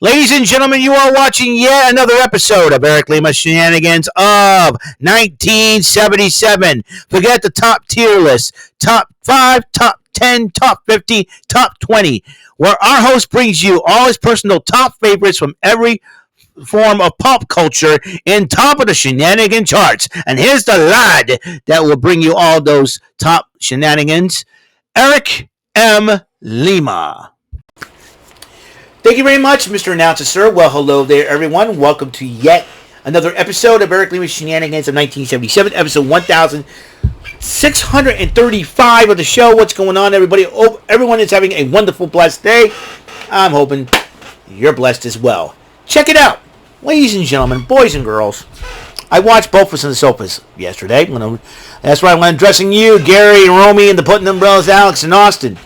Ladies and gentlemen, you are watching yet another episode of Eric Lima Shenanigans of 1977. Forget the top tier list, top 5, top 10, top 50, top 20, where our host brings you all his personal top favorites from every form of pop culture in top of the shenanigan charts. And here's the lad that will bring you all those top shenanigans, Eric M. Lima. Thank you very much, Mr. Announcer, sir. Well, hello there, everyone. Welcome to yet another episode of Eric Lima's Shenanigans of 1977, episode 1635 of the show. What's going on, everybody? Oh, everyone is having a wonderful, blessed day. I'm hoping you're blessed as well. Check it out. Ladies and gentlemen, boys and girls, I watched BOFAS On The Sofas yesterday. That's right, when I'm addressing you, Gary and Romy, and the Putting Umbrellas, Alex and Austin.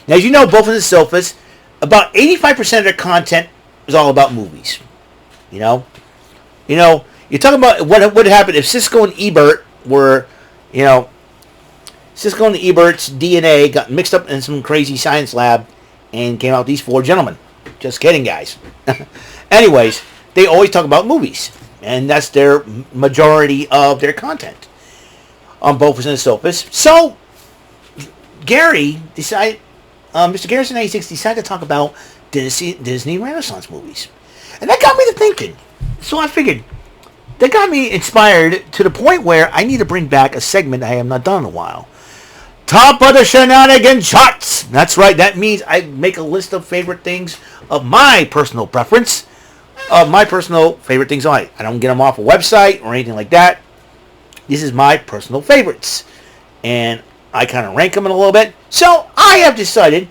Now, as you know, BOFAS On The Sofas, about 85% of their content is all about movies. You know, you're talking about what would happen if Cisco and Ebert were, Cisco and Ebert's DNA got mixed up in some crazy science lab and came out these four gentlemen. Just kidding, guys. Anyways, they always talk about movies, and that's their majority of their content on BOFAS On The Sofas. So, Gary decided. Mr. Garrison 96 decided to talk about Disney Renaissance movies. And that got me to thinking. So I figured, that got me inspired to the point where I need to bring back a segment I have not done in a while. Top of the Shenanigan charts. That's right, that means I make a list of favorite things of my personal preference. Of my personal favorite things. I don't get them off a website or anything like that. This is my personal favorites. And I kind of rank them in a little bit. So I have decided,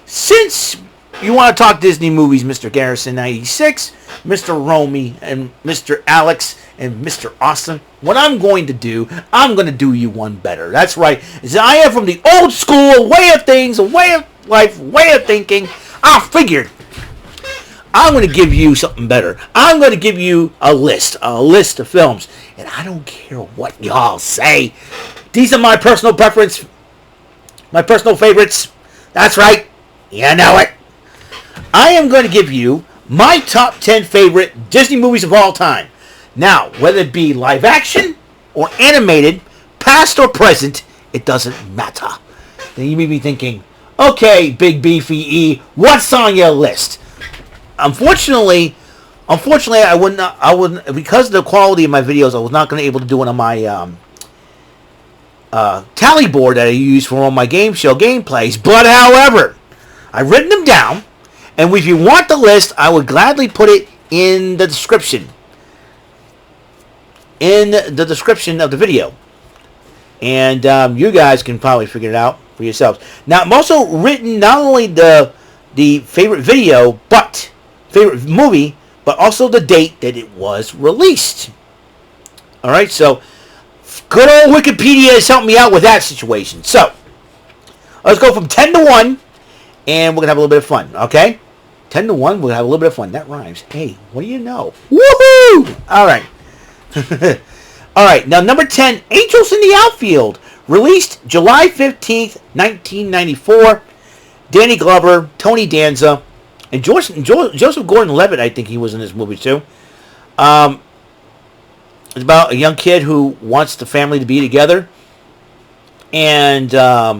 since you want to talk Disney movies, Mr. Garrison 96, Mr. Romy, and Mr. Alex, and Mr. Austin, what I'm going to do you one better. That's right. As I am from the old school way of things, a way of life, way of thinking, I figured I'm going to give you something better. I'm going to give you a list of films. And I don't care what y'all say. These are my personal preference, my personal favorites. That's right. You know it. I am going to give you my top 10 favorite Disney movies of all time. Now, whether it be live action or animated, past or present, it doesn't matter. Then you may be thinking, okay, Big Beefy E, what's on your list? Unfortunately, I wouldn't, because of the quality of my videos, I was not going to be able to do it on my tally board that I use for all my game show gameplays. But however, I've written them down, and if you want the list, I would gladly put it in the description. In the description of the video. And you guys can probably figure it out for yourselves. Now, I'm also written not only the favorite video, but favorite movie, but also the date that it was released. Alright, so good old Wikipedia has helped me out with that situation. So, let's go from 10 to 1, and we're going to have a little bit of fun, okay? 10 to 1, we'll have a little bit of fun. That rhymes. Hey, what do you know? Woohoo! Alright. Alright, now number 10, Angels in the Outfield. Released July 15th, 1994. Danny Glover, Tony Danza, and Joseph Gordon-Levitt, I think he was in this movie too. It's about a young kid who wants the family to be together. And I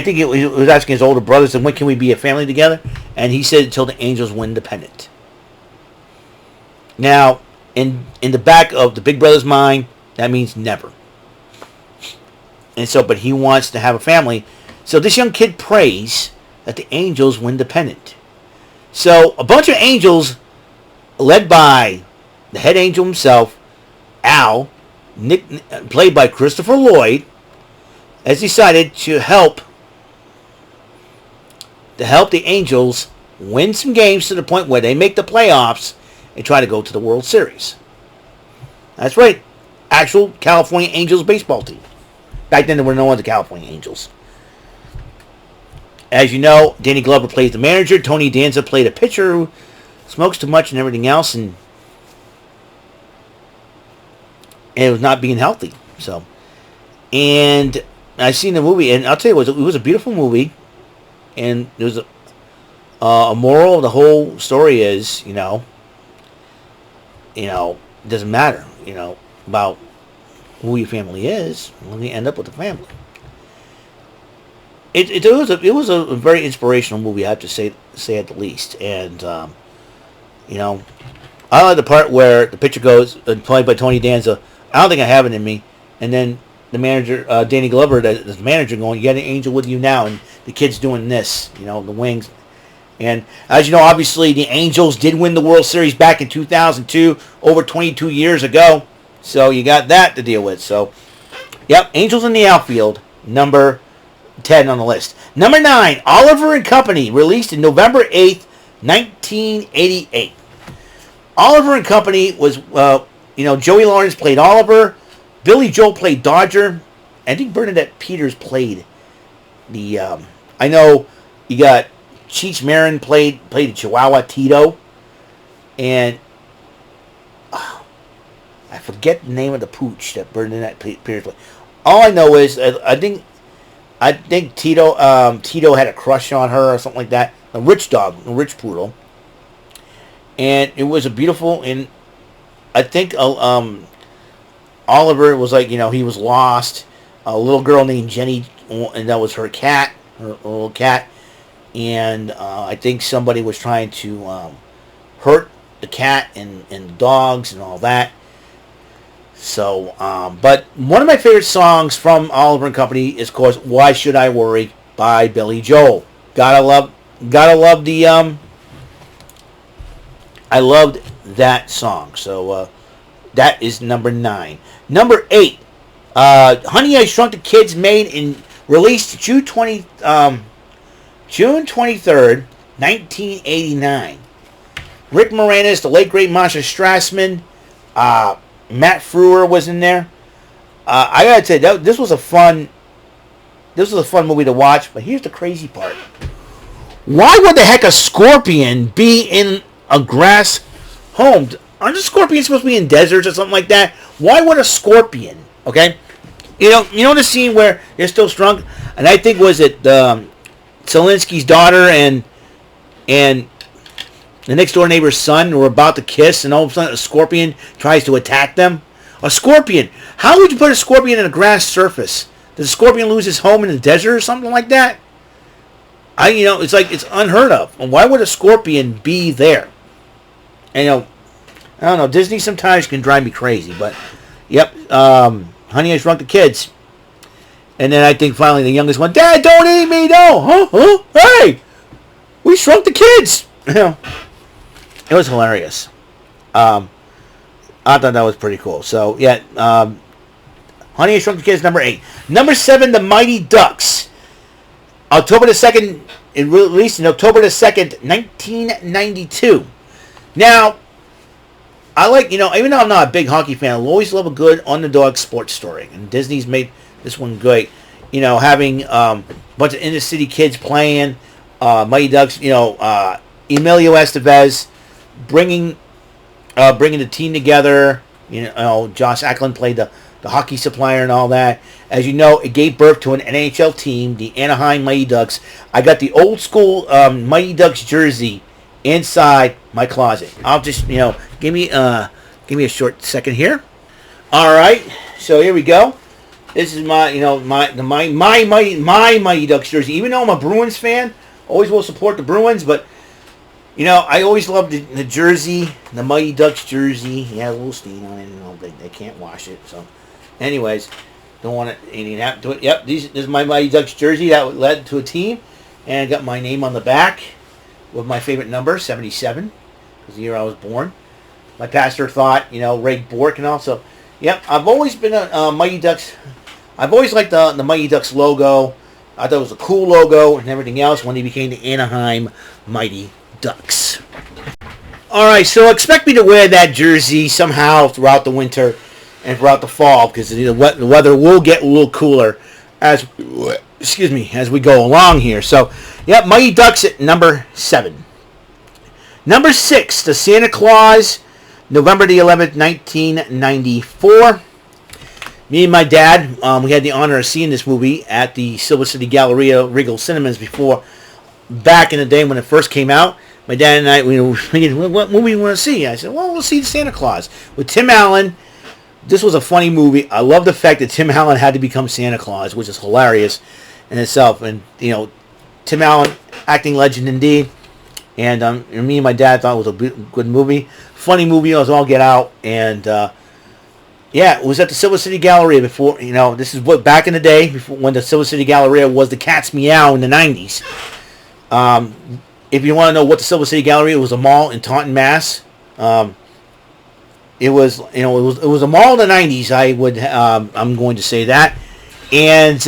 think it was asking his older brothers, and when can we be a family together? And he said, until the Angels win the pennant. Now, in the back of the big brother's mind, that means never. And so, but he wants to have a family. So this young kid prays that the Angels win the pennant. So a bunch of angels, led by the head angel himself, Al, played by Christopher Lloyd, has decided to help the Angels win some games to the point where they make the playoffs and try to go to the World Series. That's right. Actual California Angels baseball team. Back then there were no other California Angels. As you know, Danny Glover plays the manager. Tony Danza played a pitcher who smokes too much and everything else, and it was not being healthy. So, and I've seen the movie, and I'll tell you, it was a beautiful movie, and there was A moral of the whole story is, it doesn't matter, about who your family is when you end up with a family. It was a very inspirational movie, I have to say at the least. And I like the part where the picture goes, played by Tony Danza. I don't think I have it in me. And then the manager, Danny Glover, the manager, going, "You got an angel with you now," and the kid's doing this, the wings. And as you know, obviously the Angels did win the World Series back in 2002, over 22 years ago. So you got that to deal with. So, yep, Angels in the outfield, number 10 on the list. Number 9, Oliver and Company, released in November 8th, 1988. Oliver and Company was, Joey Lawrence played Oliver, Billy Joel played Dodger, I think Bernadette Peters played the, I know you got Cheech Marin played the Chihuahua Tito, and I forget the name of the pooch that Bernadette Peters played. All I know is I think Tito had a crush on her or something like that. A rich dog, a rich poodle, and it was a beautiful. And I think Oliver was like, he was lost. A little girl named Jenny, and that was her cat, her little cat. And I think somebody was trying to hurt the cat and the dogs and all that. So, but one of my favorite songs from Oliver and Company is, of course, "Why Should I Worry" by Billy Joel. Gotta love the I loved that song. So that is number 9. Number 8, "Honey, I Shrunk the Kids," released June 23rd, 1989. Rick Moranis, the late great Masha Strassman, Matt Frewer was in there. I gotta tell you, this was a fun movie to watch. But here's the crazy part: why would the heck a scorpion be in a grass home? Aren't the scorpions supposed to be in deserts or something like that? Why would a scorpion? Okay, you know the scene where they're still shrunk, and I think was it Zelensky's daughter and the next door neighbor's son were about to kiss, and all of a sudden a scorpion tries to attack them. A scorpion! How would you put a scorpion in a grass surface? Does a scorpion lose his home in the desert or something like that? It's like it's unheard of. And why would a scorpion be there? And I don't know. Disney sometimes can drive me crazy, but yep. Honey, I Shrunk the Kids. And then I think finally the youngest one, "Dad, don't eat me, no! Huh? Hey! We shrunk the kids!" It was hilarious. I thought that was pretty cool. So, yeah, Honey, I Shrunk the Kids, number 8. Number 7, The Mighty Ducks. October the 2nd, it released in October the 2nd, 1992. Now, I like, even though I'm not a big hockey fan, I always love a good underdog sports story. And Disney's made this one great. Having a bunch of inner city kids playing, Mighty Ducks, Emilio Estevez bringing the team together. Josh Ackland played the hockey supplier and all that. As you know, it gave birth to an NHL team, the Anaheim Mighty Ducks. I got the old school Mighty Ducks jersey inside my closet. I'll just, give me a short second here. All right, so here we go. This is my Mighty Ducks jersey. Even though I'm a Bruins fan, always will support the Bruins, but I always loved the jersey, the Mighty Ducks jersey. Yeah, a little stain on it, they can't wash it. So, anyways, don't want anything to happen to it. Yep, this is my Mighty Ducks jersey that led to a team, and I got my name on the back with my favorite number, 77, because the year I was born. My pastor thought, Ray Bork and all. So, yep, I've always been a Mighty Ducks. I've always liked the Mighty Ducks logo. I thought it was a cool logo and everything else when they became the Anaheim Mighty Ducks. Alright, so expect me to wear that jersey somehow throughout the winter and throughout the fall, because the weather will get a little cooler as we go along here. So, yep, Mighty Ducks at number 7. Number 6, The Santa Claus, November the 11th, 1994. Me and my dad, we had the honor of seeing this movie at the Silver City Galleria Regal Cinemas before back in the day when it first came out, my dad and I, we were thinking, what movie do you want to see? I said, well, we'll see Santa Claus with Tim Allen. This was a funny movie. I love the fact that Tim Allen had to become Santa Claus, which is hilarious in itself. And, Tim Allen, acting legend indeed. And me and my dad thought it was a good movie. Funny movie as all get out. And, it was at the Silver City Galleria before, this is what back in the day, before when the Silver City Galleria was the Cat's Meow in the 90s. If you want to know what the Silver City Galleria, it was a mall in Taunton, Mass. It was a mall in the 90s. I'm going to say that, and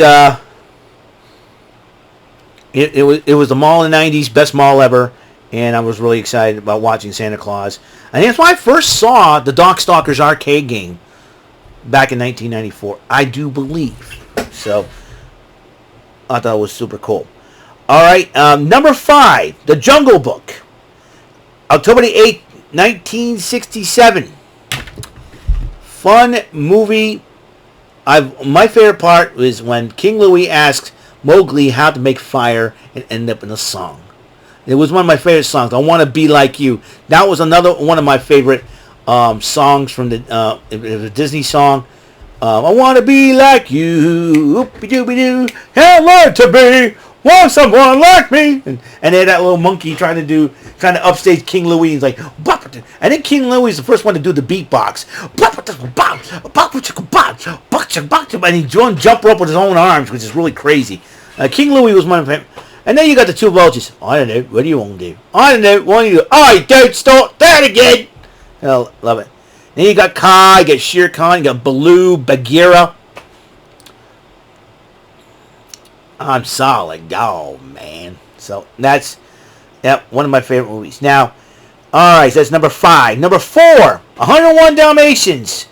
it was a mall in the 90s, best mall ever, and I was really excited about watching Santa Claus. I think that's why I first saw the Darkstalkers arcade game back in 1994. I do believe so. I thought it was super cool. All right, number 5, The Jungle Book, October the 8th, 1967. Fun movie. My favorite part was when King Louie asked Mowgli how to make fire and ended up in a song. It was one of my favorite songs. I Want to Be Like You. That was another one of my favorite songs from the Disney song. I want to be like you. Oopie-doobie-doo. Hey, learn to be. Want someone like me. And they had that little monkey trying to upstage King Louie. He's like, and then King Louie is the first one to do the beatbox. And he joined jump rope with his own arms, which is really crazy. King Louie was one of them. And then you got the two vultures. I don't know. What do you want to do? I don't know. What do you do? I don't start that again. I love it. Then you got Kai, you got Shere Khan, you got Baloo, Bagheera. I'm solid. Oh, man. So, that's one of my favorite movies. Now, alright, so that's number 5. Number 4, 101 Dalmatians.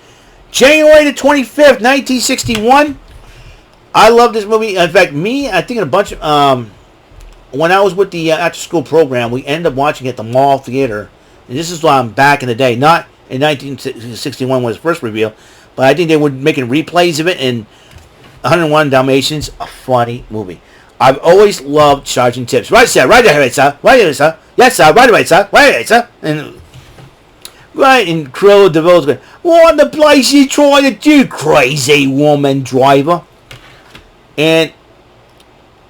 January the 25th, 1961. I love this movie. In fact, I think a bunch of, when I was with the after-school program, we ended up watching it at the Mall Theater. And this is why I'm back in the day. Not in 1961 when it was first revealed, but I think they were making replays of it, and 101 Dalmatians, a funny movie. I've always loved Sergeant Tibbs. Right, sir. Right there, sir. Right there, sir. Yes, sir. Right away, sir. Right away, sir. And Cruella de Vil's going, what the place you trying to do, crazy woman driver? And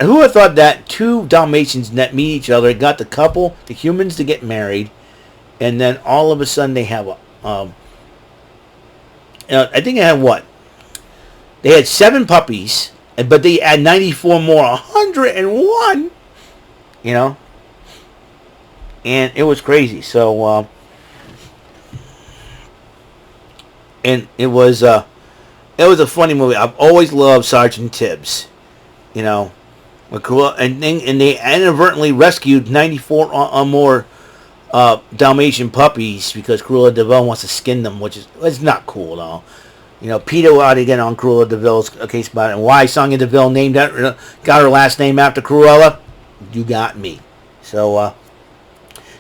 who would have thought that two Dalmatians that meet each other, got the humans to get married, and then all of a sudden they have I think they had what? They had 7 puppies, but they had 94 more, 101, and it was crazy. So, and it was a funny movie. I've always loved Sergeant Tibbs, and they inadvertently rescued 94 or more Dalmatian puppies because Cruella de Vil wants to skin them, which is not cool at all. Peter out again on Cruella de Vil's case about it, and why Sonya Deville got her last name after Cruella. You got me. So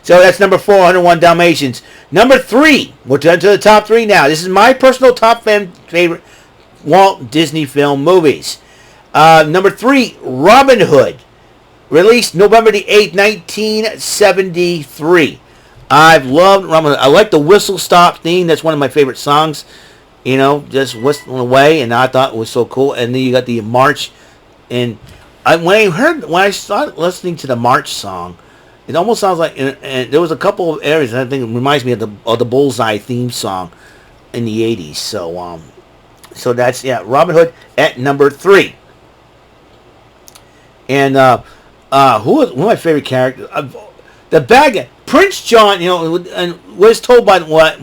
that's number 4, 101 Dalmatians. Number 3, we're down to the top 3 now. This is my personal top favorite Walt Disney film movies. Number 3, Robin Hood, released November the 8th, 1973. I've loved Robin Hood. I like the whistle stop theme. That's one of my favorite songs. Just whistling away, and I thought it was so cool. And then you got the march, and when I started listening to the march song, it almost sounds like, and there was a couple of areas that I think it reminds me of the Bullseye theme song in the 80s. So that's Robin Hood at number 3. And who was one of my favorite characters? The bad guy, Prince John. And was told by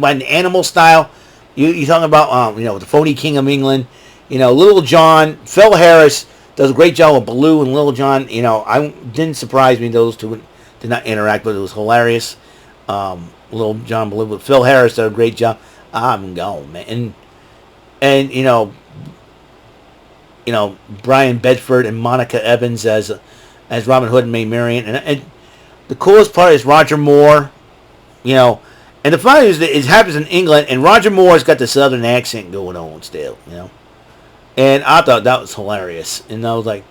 an animal style. You talking about the phony King of England, Little John. Phil Harris does a great job with Baloo and Little John. I didn't surprise me those two did not interact, but it was hilarious. Little John, Baloo, but Phil Harris did a great job. I'm going, man, and Brian Bedford and Monica Evans as Robin Hood and Maid Marian, and the coolest part is Roger Moore, And the funny is that it happens in England, and Roger Moore's got the southern accent going on still, And I thought that was hilarious. And I was like,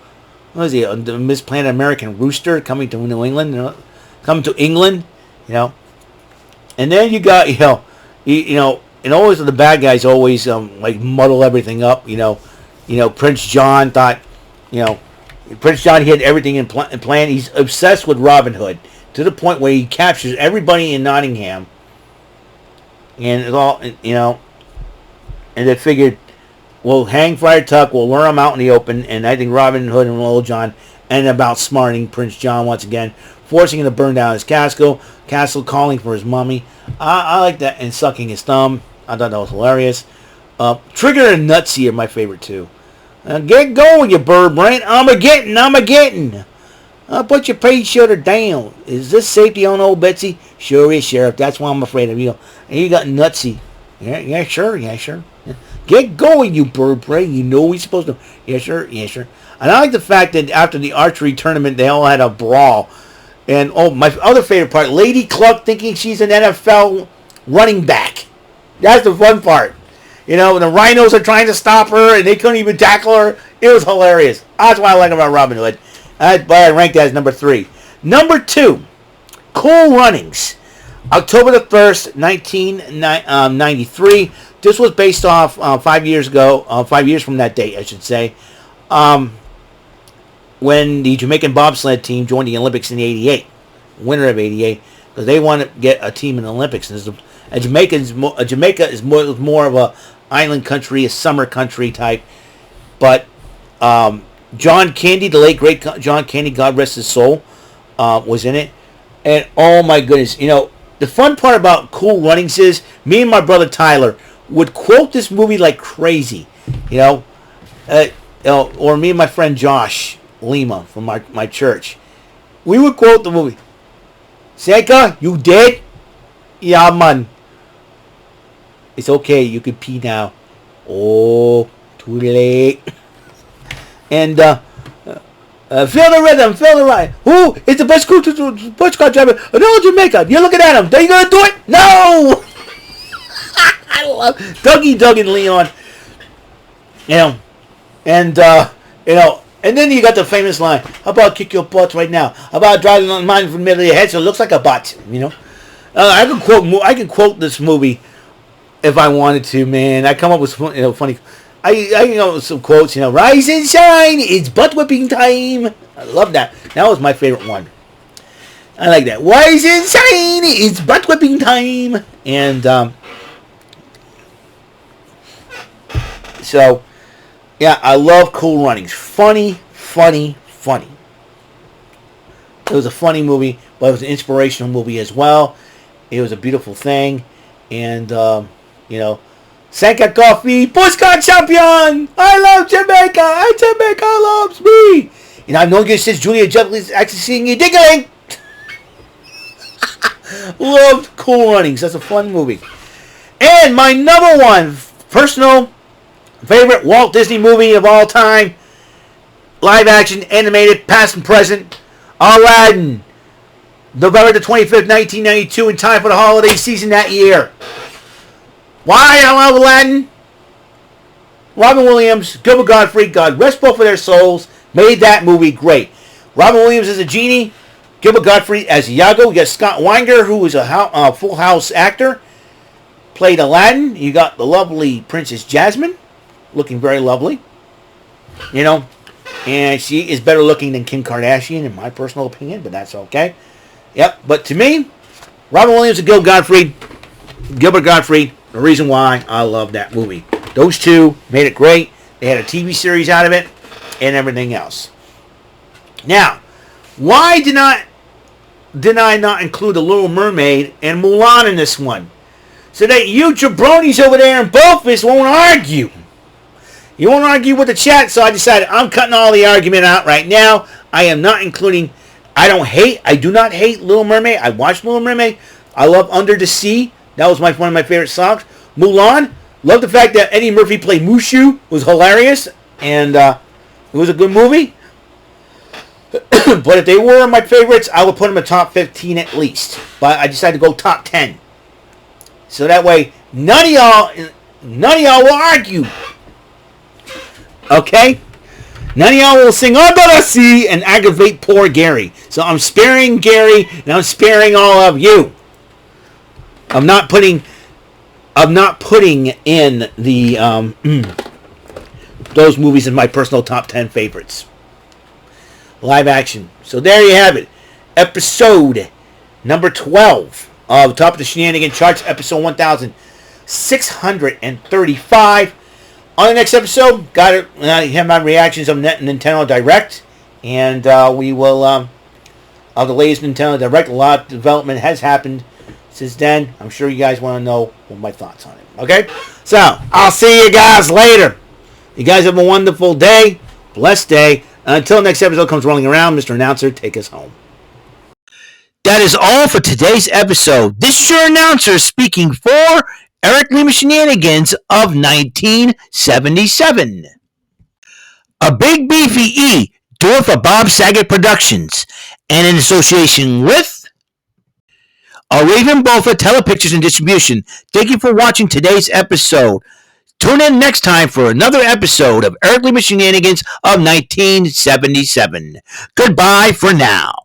what was he? The Miss Planet American Rooster coming to New England, coming to England, you know. And then you got, and always the bad guys always like muddle everything up, you know. Prince John thought, Prince John, he had everything in plan. He's obsessed with Robin Hood to the point where he captures everybody in Nottingham, and it's all, and they figured, we'll hang Friar Tuck, we'll lure him out in the open, and I think Robin Hood and Little John ended up outsmarting Prince John once again, forcing him to burn down his castle, calling for his mummy. I like that, and sucking his thumb. I thought that was hilarious. Trigger and Nutsy are my favorite too. Get going, you bird brain. I'm a getting. Put your page shooter down. Is this safety on old Betsy? Sure is, Sheriff. That's why I'm afraid of you. And you got Nutsy. Yeah, sure. Yeah. Get going, you bird brain. You know he's supposed to. Yeah, sure. And I like the fact that after the archery tournament, they all had a brawl. And, my other favorite part, Lady Cluck thinking she's an NFL running back. That's the fun part. The rhinos are trying to stop her, and they couldn't even tackle her. It was hilarious. That's what I like about Robin Hood. But I ranked that as number 3. Number 2, Cool Runnings. October the 1st, 1993. This was based off 5 years ago, 5 years from that date, I should say, when the Jamaican bobsled team joined the Olympics in 88, winter of 88, because they wanted to get a team in the Olympics. And Jamaica is more of a island country, a summer country type. But John Candy, the late great John Candy, God rest his soul, was in it. And oh my goodness, the fun part about Cool Runnings is me and my brother Tyler would quote this movie like crazy, or me and my friend Josh Lima from my church. We would quote the movie. Seika, you dead? Yeah, man. It's okay, you can pee now. Oh, too late. And feel the rhythm, feel the ride. Who is the best push car driver in all Jamaica? You're looking at him. Are you gonna do it? No. I love Dougie, Doug, and Leon. And then you got the famous line: "How about kick your butt right now? How about driving on mine from the middle of your head so it looks like a butt?" I can quote this movie if I wanted to, man. I come up with funny. I come up with some quotes. Rise and shine, it's butt whipping time. I love that. That was my favorite one. I like that. Rise and shine, it's butt whipping time. And so. Yeah, I love Cool Runnings. Funny. It was a funny movie, but it was an inspirational movie as well. It was a beautiful thing. And, Sanka Coffee, Postcard Champion! I love Jamaica! And Jamaica loves me! I've known you since Julia Jubilee's actually seeing you diggling! Loved Cool Runnings. That's a fun movie. And my number 1 personal favorite Walt Disney movie of all time, live action, animated, past and present, Aladdin, November the 25th, 1992, in time for the holiday season that year. Why I love Aladdin? Robin Williams, Gilbert Gottfried, God rest both of their souls, made that movie great. Robin Williams as a genie, Gilbert Gottfried as Iago. You got Scott Weinger, who was a Full House actor, played Aladdin. You got the lovely Princess Jasmine, looking very lovely, and she is better looking than Kim Kardashian in my personal opinion, but that's okay. Yep, but to me, Robin Williams and Gilbert Gottfried, the reason why I love that movie. Those two made it great. They had a TV series out of it and everything else. Now, why did I not include The Little Mermaid and Mulan in this one? So that you jabronis over there in BOFAS won't argue. You won't argue with the chat, so I decided I'm cutting all the argument out right now. I am not including. I do not hate Little Mermaid. I watched Little Mermaid. I love Under the Sea. That was one of my favorite songs. Mulan. Love the fact that Eddie Murphy played Mushu. It was hilarious, and it was a good movie. But if they were my favorites, I would put them in top 15 at least. But I decided to go top 10. So that way, none of y'all will argue. Okay? None of y'all will sing "Adarasi" and aggravate poor Gary. So I'm sparing Gary, and I'm sparing all of you. I'm not putting in the those movies in my personal top 10 favorites. Live action. So there you have it. Episode number 12 of Top of the Shenanigan Charts, episode 1635. On the next episode, got to have my reactions of Nintendo Direct, and we will of the latest Nintendo Direct. A lot of development has happened since then. I'm sure you guys want to know what my thoughts on it. Okay, so I'll see you guys later. You guys have a wonderful day, blessed day. Until next episode comes rolling around, Mr. Announcer, take us home. That is all for today's episode. This is your announcer speaking for Eric Lima Shenanigans of 1977. A Big Beefy E, do it for Bob Saget Productions, and in association with a Raven Bofa Telepictures and Distribution. Thank you for watching today's episode. Tune in next time for another episode of Eric Lima Shenanigans of 1977. Goodbye for now.